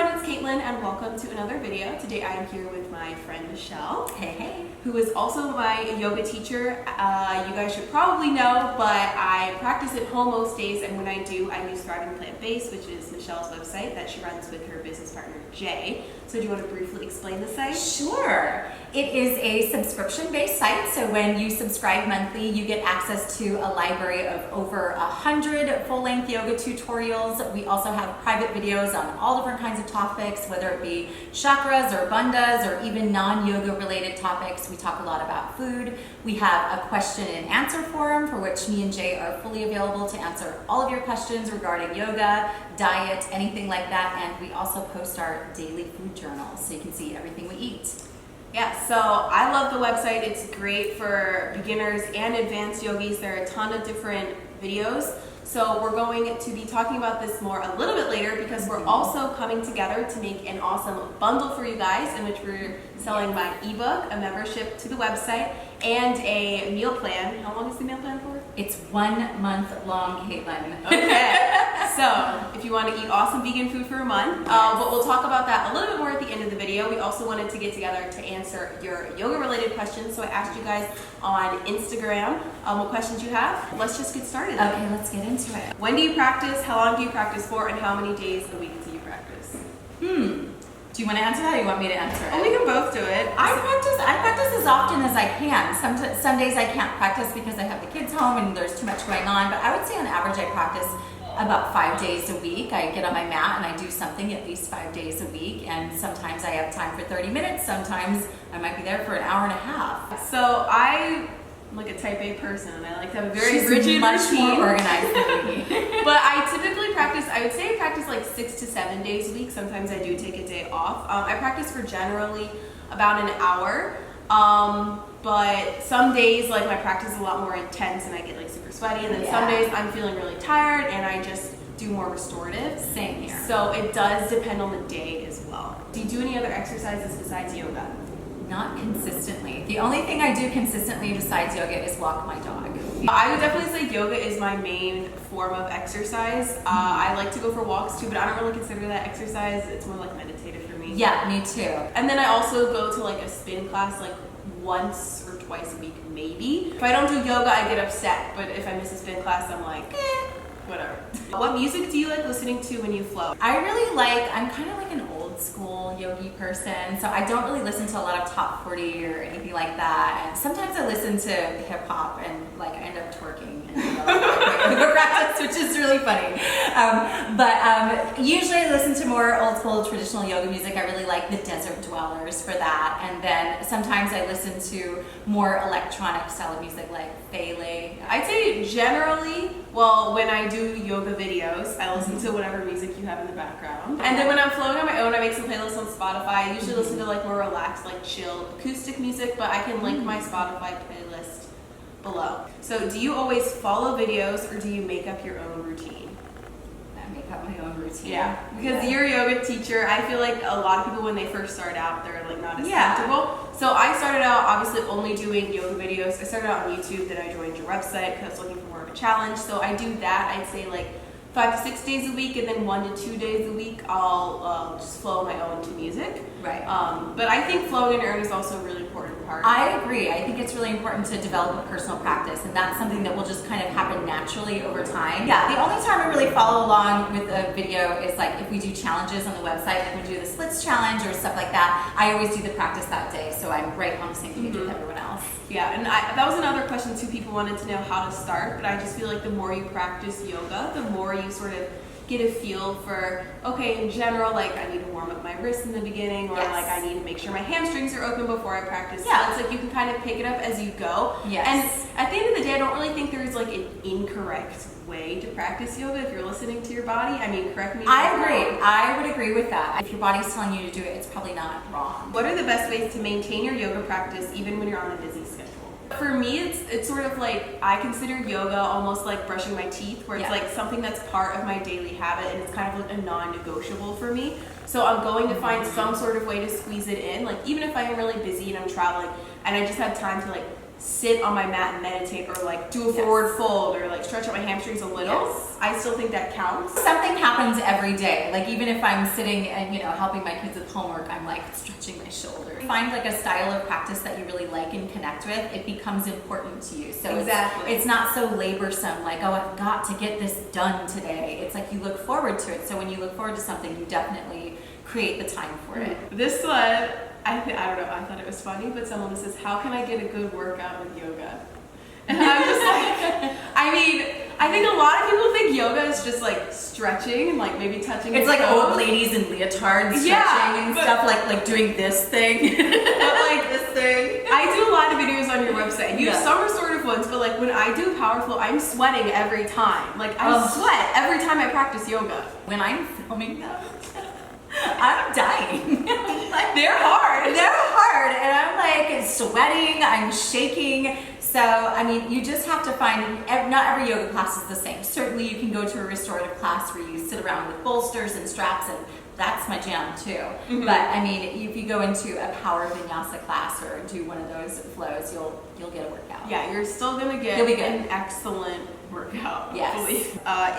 everyone, it's Caitlin and welcome to another video. Today I am here with my friend Michelle. Hey, hey. Who is also my yoga teacher. You guys should probably know, but I practice at home most days, and when I do, I use Thriving Plant Based, which is Michelle's website that she runs with her business partner, Jay. So do you want to briefly explain the site? Sure. It is a subscription-based site, so when you subscribe monthly, you get access to a library of over 100 full-length yoga tutorials. We also have private videos on all different kinds of topics, whether it be chakras or bandhas or even non-yoga related topics. We talk a lot about food. We have a question and answer forum for which me and Jay are fully available to answer all of your questions regarding yoga, diet, anything like that. And we also post our daily food journal so you can see everything we eat. Yeah, so I love the website. It's great for beginners and advanced yogis. There are a ton of different videos. So we're going to be talking about this more a little bit later because we're also coming together to make an awesome bundle for you guys in which we're selling my ebook, a membership to the website, and a meal plan. How long is the meal plan for? It's 1 month long, Caitlin. Okay, so if you want to eat awesome vegan food for a month, but we'll talk about that a little bit more at the end of the video. We also wanted to get together to answer your yoga related questions. So I asked you guys on Instagram what questions you have. Let's just get started. Okay, let's get into it. When do you practice? How long do you practice for? And how many days a week do you practice? Do you want to answer that or you want me to answer it? Oh, we can both do it. I practice as often as I can. Some days I can't practice because I have the kids home and there's too much going on, but I would say on average I practice about 5 days a week. I get on my mat and I do something at least 5 days a week, and sometimes I have time for 30 minutes, sometimes I might be there for an hour and a half. So I'm like a type A person and I like to have a very rigid much routine. more organized than me. But I typically practice, I would say I practice like 6 to 7 days a week. Sometimes I do take a day off. I practice for generally about an hour. But some days like my practice is a lot more intense and I get like super sweaty, and then some days I'm feeling really tired and I just do more restorative. Same here. So it does depend on the day as well. Do you do any other exercises besides yoga? Not consistently. The only thing I do consistently besides yoga is walk my dog. I would definitely say yoga is my main form of exercise. I like to go for walks too, but I don't really consider that exercise. It's more like meditative for me. Yeah, me too. And then I also go to like a spin class like once or twice a week maybe. If I don't do yoga, I get upset, but if I miss a spin class, I'm like, whatever. What music do you like listening to when you flow? I'm kind of like an old school yogi person, so I don't really listen to a lot of top 40 or anything like that. And sometimes I listen to hip hop and like I end up twerking and yoga practice, which is really funny. But usually I listen to more old school traditional yoga music. I really like the Desert Dwellers for that. And then sometimes I listen to more electronic style of music like Pele. I'd say generally, well, when I do yoga videos, I listen to whatever music you have in the background. And then when I'm flowing on my own, I make some playlists on Spotify. I usually listen to like more relaxed, like chill acoustic music, but I can link my Spotify playlist below. So do you always follow videos or do you make up your own routine? I make up my own routine. Yeah, because you're a yoga teacher. I feel like a lot of people when they first start out, they're like not as comfortable. So I started out obviously only doing yoga videos. I started out on YouTube, then I joined your website because I was looking for more of a challenge. So I do that, I'd say like 5 to 6 days a week, and then 1 to 2 days a week I'll just flow my own to music. Right. But I think flowing and earn is also a really important part. I agree. I think it's really important to develop a personal practice, and that's something that will just kind of happen naturally over time. Yeah, the only time I really follow along with a video is like if we do challenges on the website, like we do the splits challenge or stuff like that. I always do the practice that day, so I'm right on the same page with everyone else. Yeah, and that was another question too. People wanted to know how to start, but I just feel like the more you practice yoga, the more you sort of get a feel for, okay, in general, like I need to warm up my wrists in the beginning, or like I need to make sure my hamstrings are open before I practice. Yeah. So it's like you can kind of pick it up as you go. Yes. And at the end of the day, I don't really think there's like an incorrect way to practice yoga if you're listening to your body. I mean, correct me if I'm I agree. wrong. I would agree with that. If your body's telling you to do it, it's probably not wrong. What are the best ways to maintain your yoga practice even when you're on a busy schedule? For me, it's sort of like I consider yoga almost like brushing my teeth, where it's like something that's part of my daily habit and it's kind of like a non-negotiable for me. So I'm going to find some sort of way to squeeze it in, like even if I am really busy and I'm traveling and I just have time to like sit on my mat and meditate, or like do a forward fold, or like stretch out my hamstrings a little, I still think that counts. Something happens every day. Like even if I'm sitting and, you know, helping my kids with homework, I'm like stretching my shoulder. Find like a style of practice that you really like and connect with, it becomes important to you. So it's not so laborsome, like, oh, I've got to get this done today. It's like you look forward to it. So when you look forward to something, you definitely create the time for it. This one, I don't know, I thought it was funny, but someone says, how can I get a good workout with yoga? And I'm just like, I mean, I think a lot of people think yoga is just like stretching and like maybe touching. It's like old ladies in leotards stretching and stuff, like doing this thing. But like this thing. I do a lot of videos on your website. You have some restorative ones, but like when I do power flow, I'm sweating every time. Like I sweat every time I practice yoga. When I'm filming them, I'm dying. Like, they're hard. They're hard, and I'm like sweating, I'm shaking. So, I mean, you just have to find, not every yoga class is the same. Certainly you can go to a restorative class where you sit around with bolsters and straps, and that's my jam too. But I mean, if you go into a power vinyasa class or do one of those flows, you'll get a workout. Yeah, you're still gonna get an excellent workout. Yes.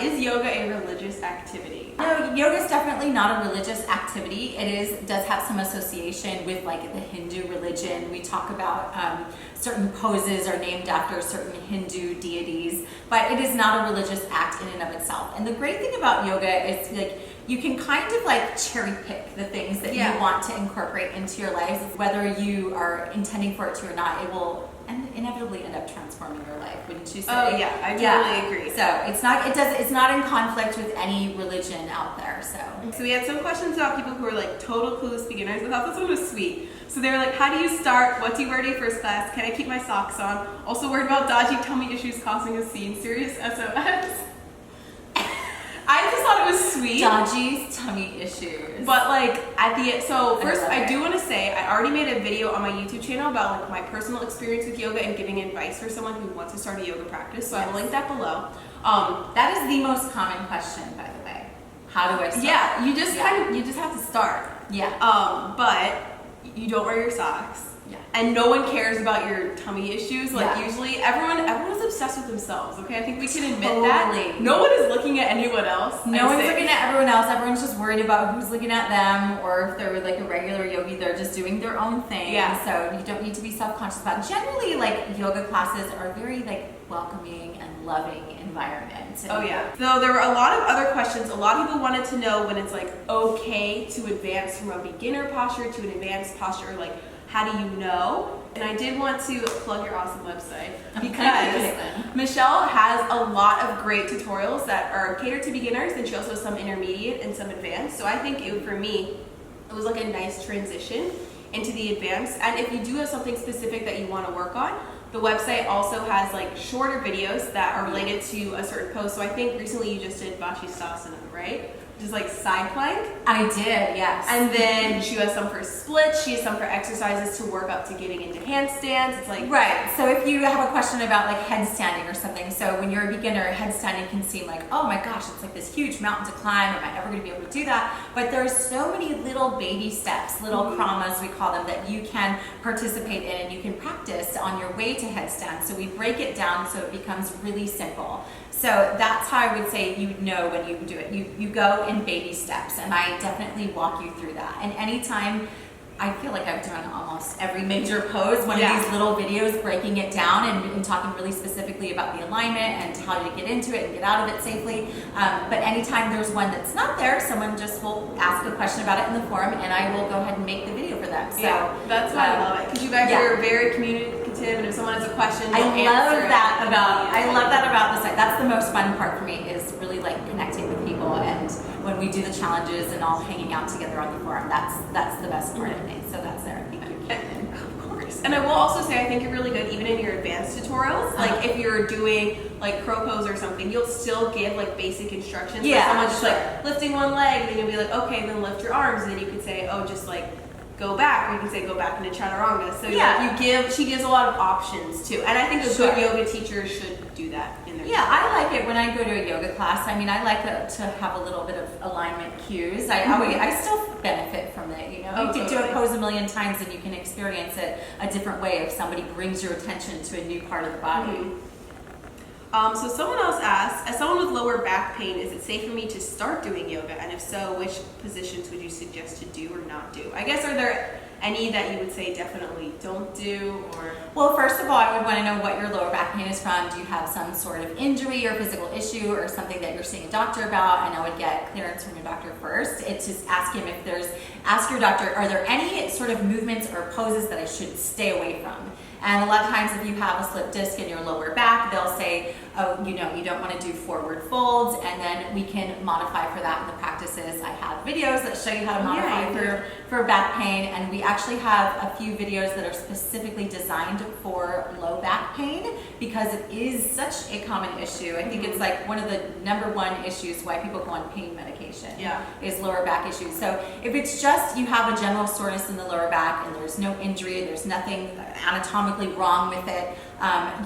Is yoga a religious activity? No, yoga is definitely not a religious activity. It does have some association with like the Hindu religion. We talk about certain poses are named after certain Hindu deities, but it is not a religious act in and of itself. And the great thing about yoga is like you can kind of like cherry pick the things that you want to incorporate into your lives. Whether you are intending for it to or not, it will inevitably end up transforming your life, wouldn't you say? Oh yeah, I totally agree. So it's not in conflict with any religion out there. So we had some questions about people who are like total clueless beginners. I thought this one was sweet. So they were like, how do you start? What do you wear to your first class? Can I keep my socks on? Also worried about dodgy tummy issues causing a scene. Serious SOS. I just thought it was sweet. Dodgy tummy issues. But like at the end, so first I do want to say I already made a video on my YouTube channel about like my personal experience with yoga and giving advice for someone who wants to start a yoga practice. So I will link that below. That is the most common question, by the way. How do I start? Yeah, you just have to start. Yeah. But you don't wear your socks. Yeah. And no one cares about your tummy issues. Like usually everyone's obsessed with themselves, okay? I think we can admit that. No one is looking at anyone else. No one's looking at everyone else. Everyone's just worried about who's looking at them, or if they're like a regular yogi, they're just doing their own thing. Yeah. So you don't need to be self-conscious about it. Generally, like yoga classes are very like welcoming and loving environment. Oh yeah. So there were a lot of other questions. A lot of people wanted to know when it's like okay to advance from a beginner posture to an advanced posture, like how do you know? And I did want to plug your awesome website because Michelle has a lot of great tutorials that are catered to beginners, and she also has some intermediate and some advanced. So I think for me, it was like a nice transition into the advanced. And if you do have something specific that you want to work on, the website also has like shorter videos that are related to a certain pose. So I think recently you just did Vashisthasana, right? Which is like side plank. I did, yes. And then she has some for splits. She has some for exercises to work up to getting into handstands. It's like So if you have a question about like headstanding or something, so when you're a beginner, headstanding can seem like, oh my gosh, it's like this huge mountain to climb. Am I ever going to be able to do that? But there's so many little baby steps, little kramas we call them, that you can participate in and you can practice on your way to headstand. So we break it down so it becomes really simple. So that's how I would say you know when you can do it. You go in baby steps, and I definitely walk you through that. And anytime, I feel like I've done almost every major pose, one of these little videos breaking it down and talking really specifically about the alignment and how to get into it and get out of it safely. But anytime there's one that's not there, someone just will ask a question about it in the forum, and I will go ahead and make the video for them. So that's why I love it, because you guys are very communicative, and if someone has a question, I love that about the site. That's the most fun part for me, is really like connecting with people, and when we do the challenges and all hanging out together on the forum, that's the best part of me. So that's there. Thank you. Of course. And I will also say I think you're really good even in your advanced tutorials. Like if you're doing like crow pose or something, you'll still give like basic instructions. Yeah. Someone's just like lifting one leg, then you'll be like, okay, then lift your arms, and then you could say, oh, just like go back, or you can say go back into chaturanga. So she gives a lot of options too. And I think a good yoga teacher should do that in their I like it when I go to a yoga class. I mean, I like to have a little bit of alignment cues. I still benefit from it, you know. know, you can do a totally. pose a million times and you can experience it a different way if somebody brings your attention to a new part of the body. So someone else asked, as someone with lower back pain, is it safe for me to start doing yoga? And if so, which positions would you suggest to do or not do? I guess, are there any that you would say definitely don't do, or? Well, first of all, I would want to know what your lower back pain is from. Do you have some sort of injury or physical issue or something that you're seeing a doctor about? And I would get clearance from your doctor first. It's just ask him if there's, ask your doctor, are there any sort of movements or poses that I should stay away from? And a lot of times if you have a slip disc in your lower back, they'll say, oh, you know, you don't want to do forward folds, and then we can modify for that in the practices. I have videos that show you how to modify for back pain, and we actually have a few videos that are specifically designed for low back pain because it is such a common issue. I think it's like one of the #1 issues why people go on pain medication is lower back issues. So if it's just you have a general soreness in the lower back and there's no injury, there's nothing anatomically wrong with it,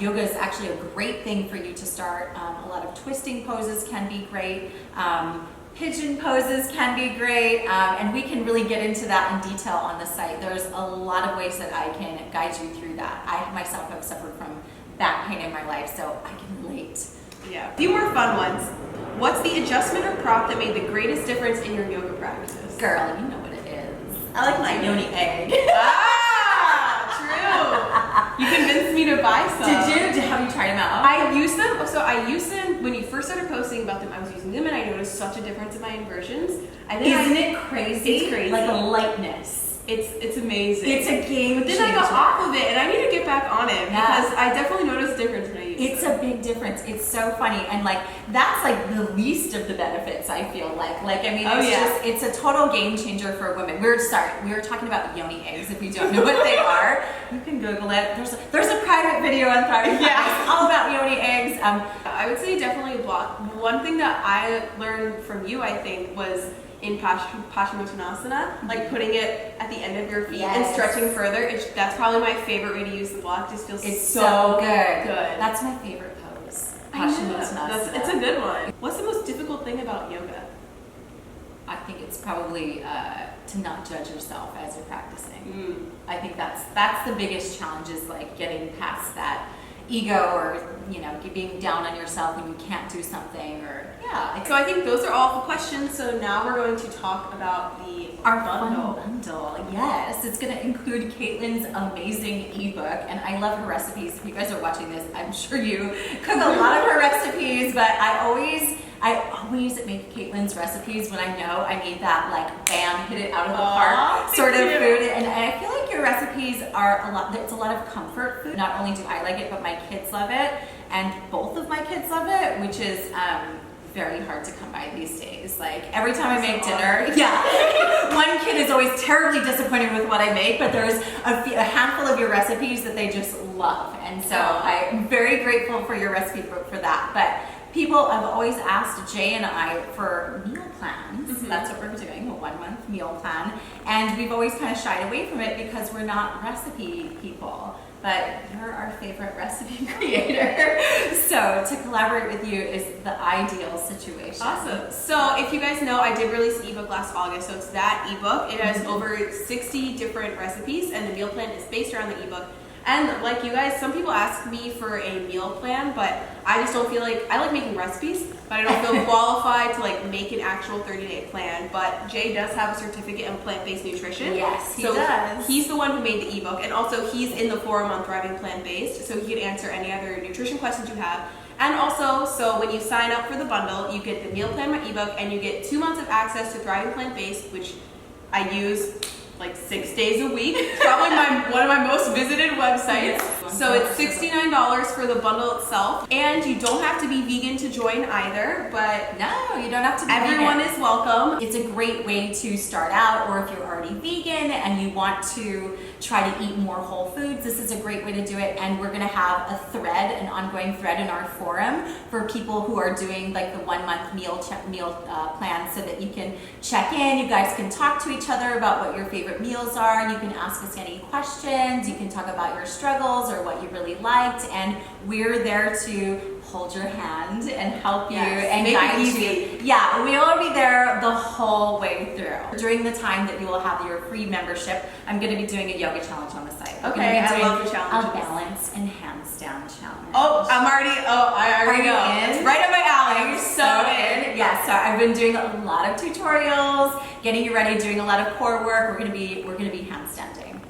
yoga is actually a great thing for you to start. A lot of twisting poses can be great. Pigeon poses can be great, and we can really get into that in detail on the site. There's a lot of ways that I can guide you through that. I myself have suffered from back pain in my life, so I can relate. Yeah. A few more fun ones. What's the adjustment or prop that made the greatest difference in your yoga practices? Girl, you know what it is. I like my yoni egg. True. You convinced me to buy some. Did you? Have you tried them out? I used them. So I used them when you first started posting about them. I was using them, and I noticed such a difference in my inversions. Isn't it crazy? It's crazy. Like a lightness. It's amazing. It's a game But then changer. I got off of it, and I need to get back on it because I definitely noticed a difference when I used it. It's a big difference. It's so funny, and like that's like the least of the benefits. I feel like I mean, it's a total game changer for women. We were talking about yoni eggs. If you don't know what they are, you can Google it. There's a private video on Thriving Fitness all about yoni eggs. I would say definitely a block. One thing that I learned from you, I think, was in Paschimottanasana, like putting it at the end of your feet and stretching further. That's probably my favorite way to use the block. Just feels so good. That's my favorite pose. Paschimottanasana. It's a good one. What's the most difficult thing about yoga? I think it's probably to not judge yourself as you're practicing. I think that's the biggest challenge, is like getting past that ego, or being down on yourself when you can't do something, or So I think those are all the questions. So now we're going to talk about our bundle. Yes, it's going to include Caitlin's amazing ebook, and I love her recipes. If you guys are watching this, I'm sure you cook a lot of her recipes, but I always make Caitlin's recipes when I know I need that, like, bam, hit it out of the park sort of food. And I feel like your recipes are it's a lot of comfort food. Not only do I like it, but my kids love it, and both of my kids love it, which is very hard to come by these days. Like, every time I make dinner, one kid is always terribly disappointed with what I make, but there's a handful of your recipes that they just love. And so I'm very grateful for your recipe book for that. But people have always asked Jay and I for meal plans. That's what we're doing, a 1-month meal plan. And we've always kind of shied away from it because we're not recipe people. But you're our favorite recipe creator. So to collaborate with you is the ideal situation. Awesome. So if you guys know, I did release an ebook last August. So it's that ebook. It has over 60 different recipes, and the meal plan is based around the ebook. And like you guys, some people ask me for a meal plan, but I just don't feel like, I like making recipes, but I don't feel qualified to like make an actual 30-day plan. But Jay does have a certificate in plant-based nutrition. Yes, he does. does. He's the one who made the ebook, and also he's in the forum on Thriving Plant-Based, so he can answer any other nutrition questions you have. And also, so when you sign up for the bundle, you get the meal plan, my ebook, and you get 2 months of access to Thriving Plant-Based, which I use like 6 days a week. It's probably one of my most visited websites. So it's $69 for the bundle itself, and you don't have to be vegan to join either. But no, you don't have to be everyone vegan. is welcome. It's a great way to start out, or if you're already vegan and you want to try to eat more whole foods, this is a great way to do it. And we're going to have a thread, an ongoing thread in our forum for people who are doing like the 1-month meal plan, so that you can check in. You guys can talk to each other about what your favorite meals are. You can ask us any questions. You can talk about your struggles or what you really liked, and we're there to hold your hand and help you Yes, and make it guide easy. you. Yeah, we will be there the whole way through. During the time that you will have your free membership, I'm going to be doing a yoga challenge on the site. We're Okay, gonna be I doing love the challenges. A balance and handstand challenge. Oh, I already know. in? It's right up my alley. I'm You're so in. Yeah, so I've been doing a lot of tutorials, getting you ready, doing a lot of core work. We're gonna be handstanding.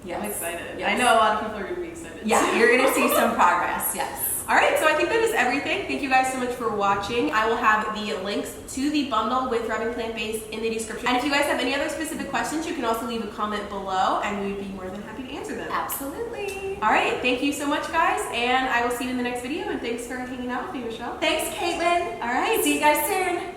Yes. I'm excited. Yes. I know a lot of people are going to be excited. Yeah, you're gonna see some progress. Yes. All right, so I think that is everything. Thank you guys so much for watching. I will have the links to the bundle with Thriving Plant-Based in the description. And if you guys have any other specific questions, you can also leave a comment below, and we'd be more than happy to answer them. Absolutely. All right, thank you so much, guys, and I will see you in the next video. And thanks for hanging out with me, Michelle. Thanks, Caitlin. All right, See you guys soon.